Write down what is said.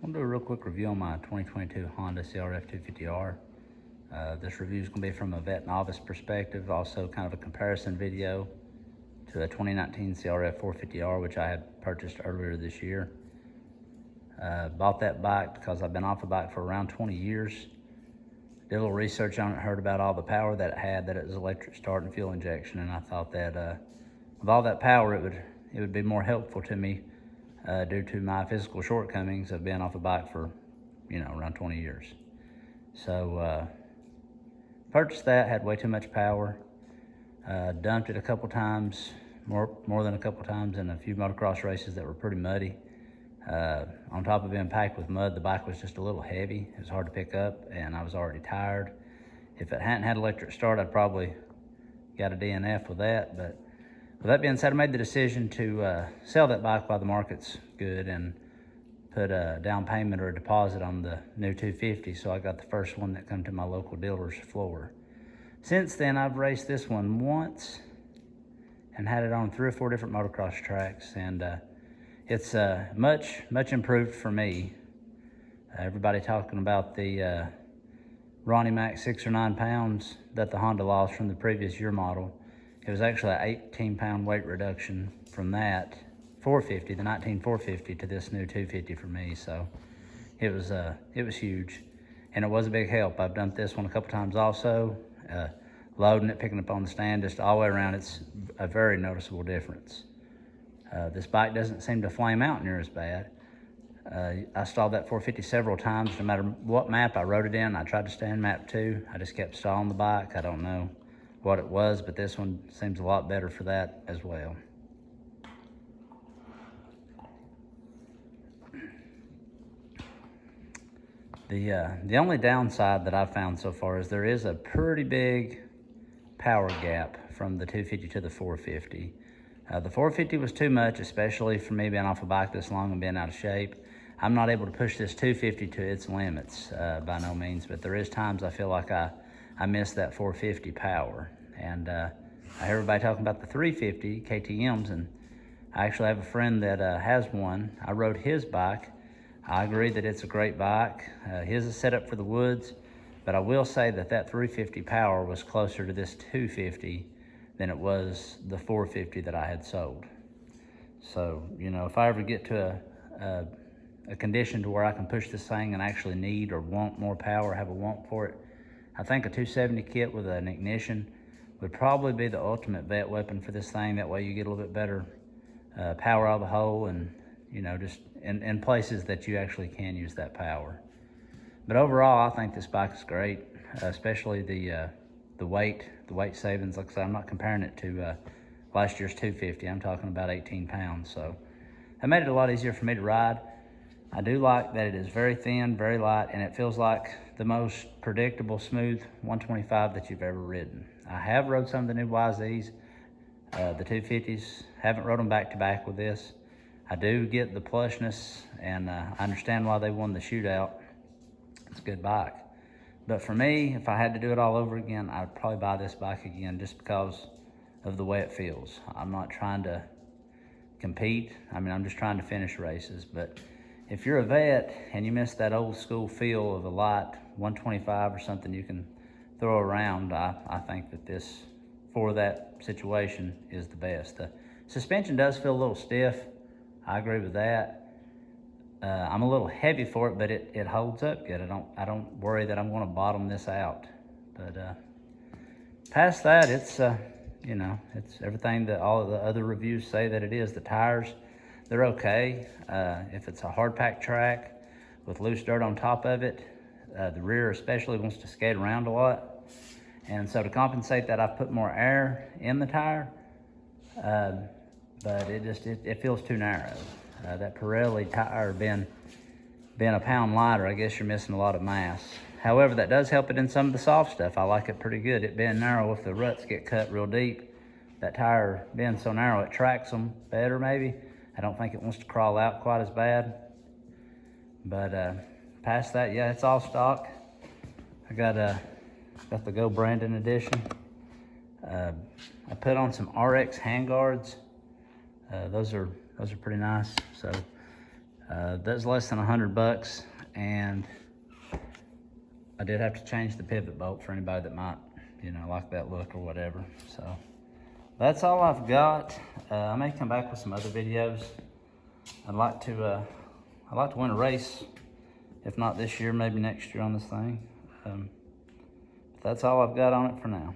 I'm gonna do a real quick review on my 2022 Honda CRF 250R. This review is gonna be from a vet novice perspective, also kind of a comparison video to a 2019 CRF 450R, which I had purchased earlier this year. Bought that bike because I've been off a bike for around 20 years. Did a little research on it, heard about all the power that it had, that it was electric start and fuel injection, and I thought that with all that power, it would be more helpful to me due to my physical shortcomings of being off a bike for, around 20 years. So purchased that, had way too much power. Dumped it a couple times, more than a couple times in a few motocross races that were pretty muddy. On top of being packed with mud, the bike was just a little heavy. It was hard to pick up, and I was already tired. If it hadn't had electric start, I'd probably got a DNF with that. But with that being said, I made the decision to sell that bike while the market's good and put a down payment or a deposit on the new 250. So I got the first one that come to my local dealer's floor. Since then, I've raced this one once and had it on 3 or 4 different motocross tracks, and it's much improved for me. Everybody talking about the Ronnie Mac 6 or 9 pounds that the Honda lost from the previous year model. It was actually an 18-pound weight reduction from that 450, the 19 450, to this new 250 for me. So it was huge, and it was a big help. I've done this one a couple times also. Loading it, picking up on the stand, just all the way around, it's a very noticeable difference. This bike doesn't seem to flame out near as bad. I stalled that 450 several times. No matter what map I rode it in, I tried to stay in map 2. I just kept stalling the bike. I don't know what it was, but this one seems a lot better for that as well. The only downside that I've found so far is there is a pretty big power gap from the 250 to the 450. The 450 was too much, especially for me being off a bike this long and being out of shape. I'm not able to push this 250 to its limits by no means, but there is times I feel like I miss that 450 power. And I hear everybody talking about the 350 KTMs, and I actually have a friend that has one. I rode his bike. I agree that it's a great bike. His is set up for the woods, but I will say that 350 power was closer to this 250 than it was the 450 that I had sold. So, if I ever get to a condition to where I can push this thing and actually need or want more power, have a want for it, I think a 270 kit with an ignition would probably be the ultimate vet weapon for this thing. That way you get a little bit better power out of the hole, and just in places that you actually can use that power. But overall, I think this bike is great, especially the weight savings. Like I said, I'm not comparing it to last year's 250. I'm talking about 18 pounds. So that made it a lot easier for me to ride. I do like that it is very thin, very light, and it feels like the most predictable, smooth 125 that you've ever ridden. I have rode some of the new YZs, the 250s. Haven't rode them back to back with this. I do get the plushness, and I understand why they won the shootout. It's a good bike. But for me, if I had to do it all over again, I'd probably buy this bike again just because of the way it feels. I'm not trying to compete. I'm just trying to finish races. But if you're a vet and you miss that old school feel of a light 125 or something you can throw around, I think that this, for that situation, is the best. The suspension does feel a little stiff. I agree with that. I'm a little heavy for it, but it holds up good. I don't worry that I'm going to bottom this out. But past that, it's everything that all of the other reviews say that it is. The tires, they're okay. If it's a hard packed track with loose dirt on top of it, the rear especially wants to skate around a lot. And so to compensate that, I've put more air in the tire. But it feels too narrow. That Pirelli tire being a pound lighter, I guess you're missing a lot of mass. However, that does help it in some of the soft stuff. I like it pretty good. It being narrow, if the ruts get cut real deep, that tire being so narrow, it tracks them better maybe. I don't think it wants to crawl out quite as bad. But past that, yeah, it's all stock. I got the Go Brandon edition. I put on some RX handguards. Those are pretty nice. So That's less than $100, and I did have to change the pivot bolt for anybody that might, you know, like that look or whatever. So that's all I've got. I may come back with some other videos. I'd like to win a race, if not this year, maybe next year on this thing. But that's all I've got on it for now.